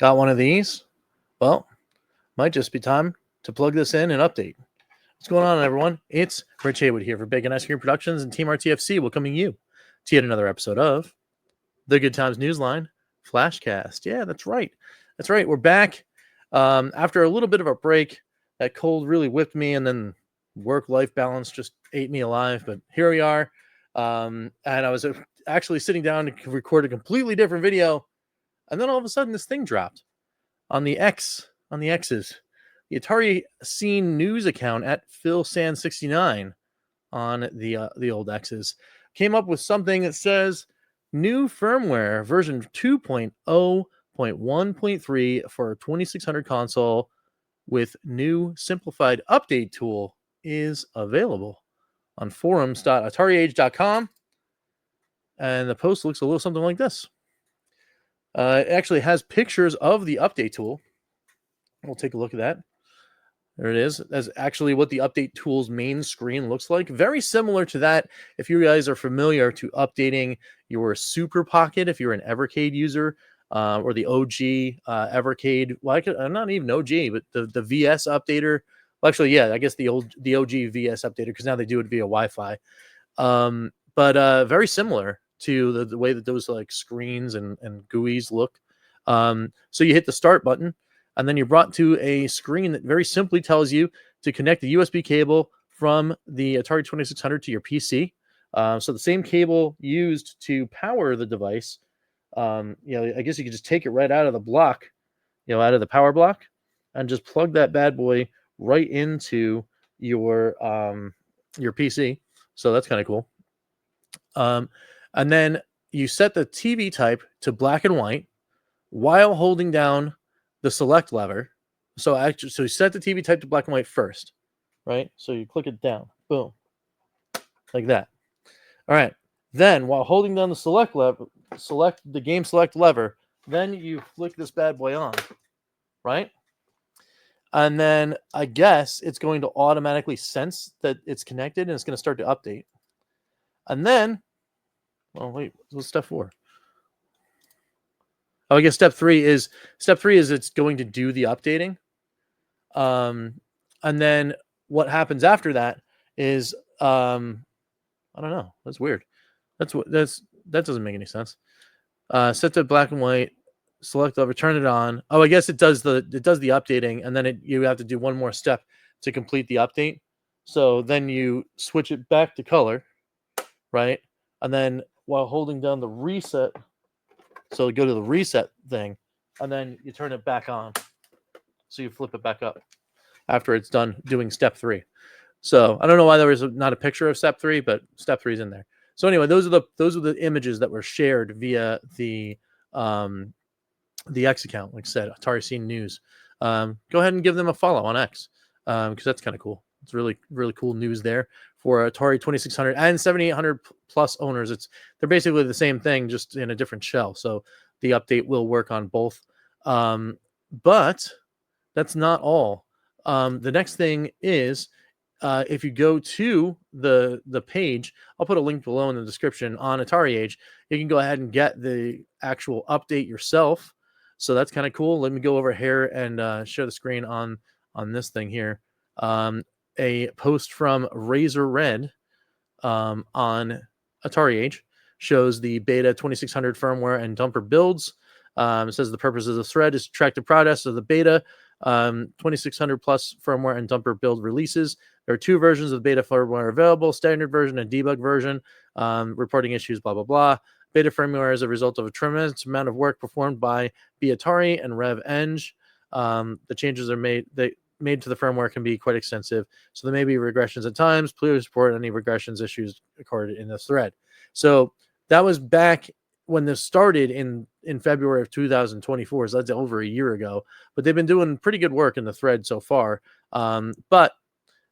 Got one of these? Well, might just be time to plug this in and update. What's going on, everyone? It's Rich Haywood here for Bacon Ice Cream Productions and Team RTFC welcoming you to yet another episode of the Good Times Newsline Flashcast. Yeah, that's right. That's right. We're back after a little bit of a break. That cold really whipped me, and then work-life balance just ate me alive. But here we are. And I was actually sitting down to record a completely different video, and then all of a sudden this thing dropped on the X's. The Atari Scene News account at PhilSan69 on the old X's came up with something that says new firmware version 2.0.1.3 for 2600 console with new simplified update tool is available on forums.atariage.com. And the post looks a little something like this. It actually has pictures of the update tool. We'll take a look at that. There it is. That's actually what the update tool's main screen looks like. Very similar to that. If you guys are familiar to updating your Super Pocket, if you're an Evercade user, or the OG Evercade, well, I'm not even OG, but the VS updater. Well, actually, yeah, I guess the OG VS updater, because now they do it via Wi-Fi. But very similar to the way that those like screens and GUIs look. So you hit the start button, and then you're brought to a screen that very simply tells you to connect the USB cable from the Atari 2600 to your PC. So the same cable used to power the device, I guess you could just take it right out of the block, out of the power block, and just plug that bad boy right into your PC. So that's kind of cool. And then you set the TV type to black and white while holding down the select lever. So you set the TV type to black and white first, right? So you click it down, boom, like that. All right. Then while holding down the select game select lever, then you flick this bad boy on, right? And then I guess it's going to automatically sense that it's connected and it's going to start to update. And then, what's step 4? Oh, I guess step 3 is it's going to do the updating. And then what happens after that is, I don't know. That's weird. That doesn't make any sense. Set to black and white, select lever, turn it on. Oh, I guess it does the updating, and then you have to do one more step to complete the update. So then you switch it back to color, right? And then while holding down the reset, so go to the reset thing, and then you turn it back on. So you flip it back up after it's done doing step 3. So I don't know why there was not a picture of step 3, but step 3 is in there. So anyway, those are the images that were shared via the X account. Like I said, Atari Scene News. Go ahead and give them a follow on X, because that's kind of cool. It's really, really cool news there for Atari 2600 and 7800 plus owners. They're basically the same thing, just in a different shell. So the update will work on both. But that's not all. The next thing is, if you go to the page, I'll put a link below in the description on Atari Age. You can go ahead and get the actual update yourself. So that's kind of cool. Let me go over here and share the screen on this thing here. A post from Razor Red on Atari Age shows the beta 2600 firmware and dumper builds. It says the purpose of the thread is to track the progress of the beta 2600 plus firmware and dumper build releases. There are 2 versions of beta firmware available, standard version and debug version, reporting issues, blah, blah, blah. Beta firmware is a result of a tremendous amount of work performed by Atari and RevEng. The changes are made to the firmware can be quite extensive, so there may be regressions at times. Please report any regressions issues recorded in the thread. So that was back when this started in February of 2024, so that's over a year ago. But they've been doing pretty good work in the thread so far. But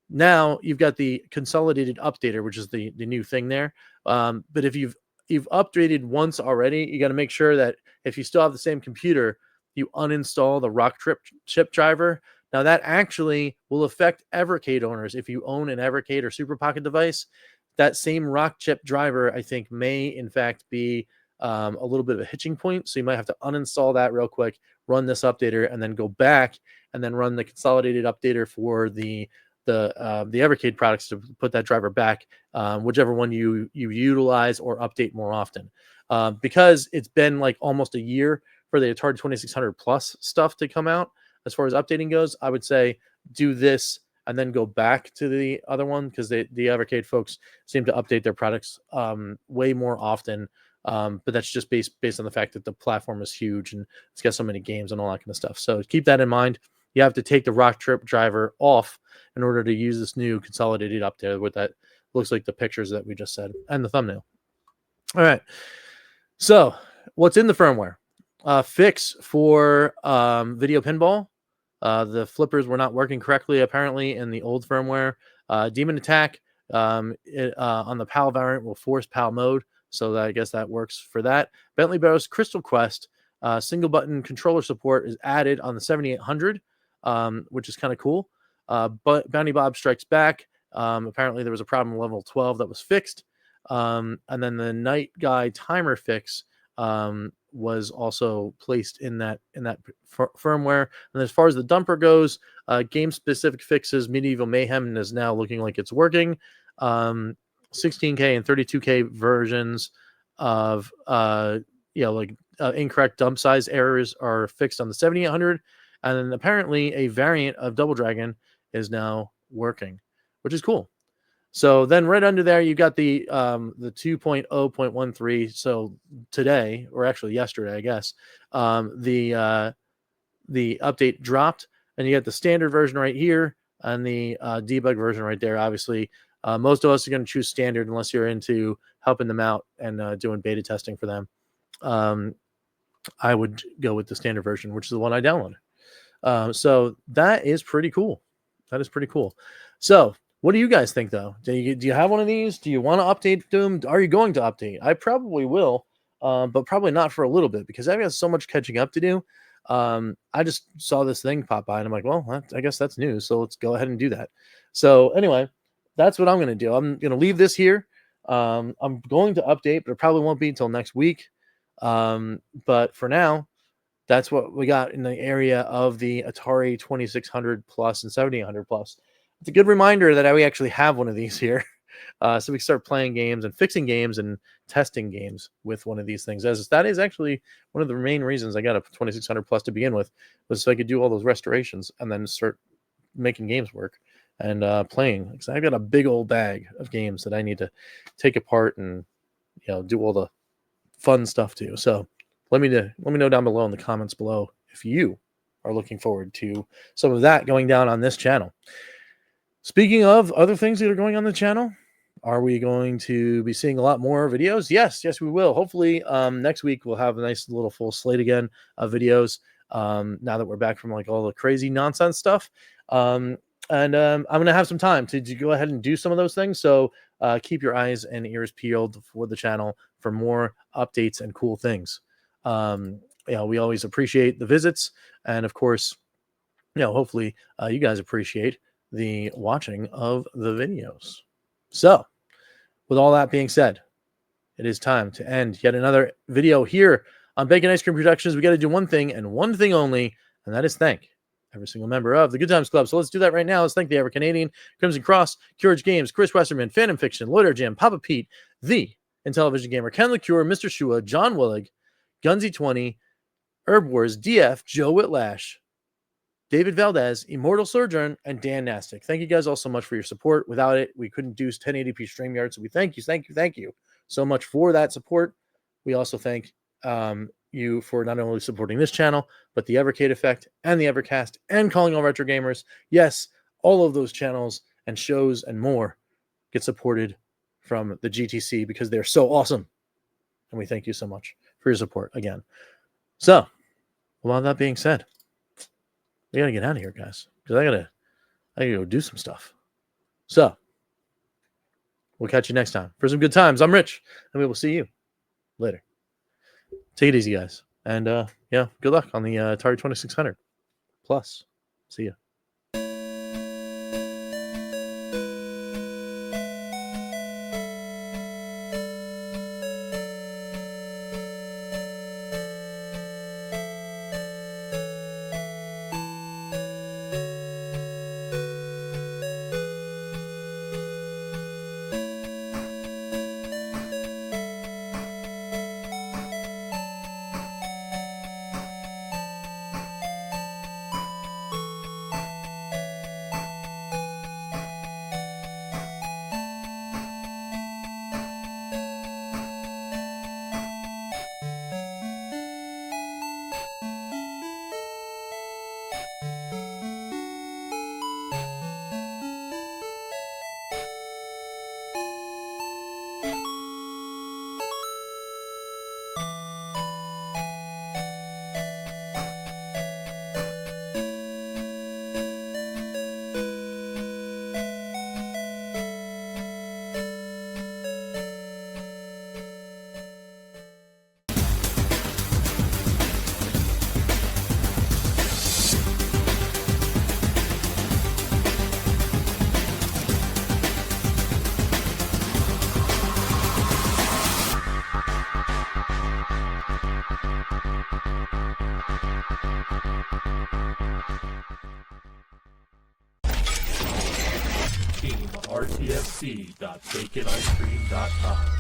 now you've got the consolidated updater, which is the new thing there. But if you've updated once already, you got to make sure that if you still have the same computer, you uninstall the Rock chip driver. Now that actually will affect Evercade owners. If you own an Evercade or Super Pocket device, that same Rock chip driver, I think, may in fact be a little bit of a hitching point. So you might have to uninstall that real quick, run this updater, and then go back and then run the consolidated updater for the Evercade products to put that driver back, whichever one you utilize or update more often. Because it's been like almost a year for the Atari 2600 Plus stuff to come out, as far as updating goes, I would say do this and then go back to the other one, because the Evercade folks seem to update their products way more often. But that's just based on the fact that the platform is huge and it's got so many games and all that kind of stuff. So keep that in mind. You have to take the Rock Trip driver off in order to use this new consolidated update with that looks like the pictures that we just said and the thumbnail. All right. So what's in the firmware? Fix for video pinball. The flippers were not working correctly, apparently, in the old firmware. Demon Attack on the PAL variant will force PAL mode, so I guess that works for that. Bentley Barrows Crystal Quest single button controller support is added on the 7800, which is kind of cool. But Bounty Bob Strikes Back. Apparently, there was a problem in level 12 that was fixed. And then the Night Guy timer fix was also placed in that firmware. And as far as the dumper goes, game specific fixes, Medieval Mayhem is now looking like it's working. 16K and 32K versions of incorrect dump size errors are fixed on the 7800, and then apparently a variant of Double Dragon is now working, which is cool. So then right under there, you got the 2.0.13. So today, or actually yesterday, I guess, the update dropped, and you got the standard version right here and the debug version right there. Obviously, most of us are going to choose standard unless you're into helping them out and doing beta testing for them. I would go with the standard version, which is the one I downloaded. So that is pretty cool. That is pretty cool. So what do you guys think, though? Do you have one of these? Do you want to update them? Are you going to update? I probably will, but probably not for a little bit, because I've got so much catching up to do. I just saw this thing pop by, and I'm like, well, I guess that's news, so let's go ahead and do that. So anyway, that's what I'm going to do. I'm going to leave this here. I'm going to update, but it probably won't be until next week. But for now, that's what we got in the area of the Atari 2600 Plus and 7800 Plus. It's a good reminder that we actually have one of these here. So we can start playing games and fixing games and testing games with one of these things. As that is actually one of the main reasons I got a 2600 Plus to begin with, was so I could do all those restorations and then start making games work and playing. Because I've got a big old bag of games that I need to take apart and do all the fun stuff to. So let me know down below in the comments below if you are looking forward to some of that going down on this channel. Speaking of other things that are going on the channel, are we going to be seeing a lot more videos? Yes, we will. Hopefully next week we'll have a nice little full slate again of videos, now that we're back from like all the crazy nonsense stuff. And I'm going to have some time to go ahead and do some of those things. So keep your eyes and ears peeled for the channel for more updates and cool things. We always appreciate the visits. And of course, hopefully you guys appreciate the watching of the videos. So with all that being said, it is time to end yet another video here on Bacon Ice Cream Productions. We got to do one thing and one thing only, and that is thank every single member of the Good Times Club. So let's do that right now. Let's thank the EverCanadian, Crimson Cross, Courage Games, Chris Westerman, Phantom Fiction, Loader Jam, Papa Pete, the Intellivision Gamer, Ken LaCure, Mr. Shua, John Willig, Gunsy20, Herb Wars, DF, Joe Whitlash, David Valdez, Immortal Sojourn, and Dan Nastic. Thank you guys all so much for your support. Without it, we couldn't do 1080p StreamYard. So we thank you so much for that support. We also thank you for not only supporting this channel, but the Evercade Effect and the Evercast and Calling All Retro Gamers. Yes, all of those channels and shows and more get supported from the GTC because they're so awesome. And we thank you so much for your support again. So, with all that being said, we gotta get out of here, guys, because I gotta go do some stuff. So, we'll catch you next time for some good times. I'm Rich, and we will see you later. Take it easy, guys, and good luck on the Atari 2600 Plus. See ya. rtfc.baconicecream.com.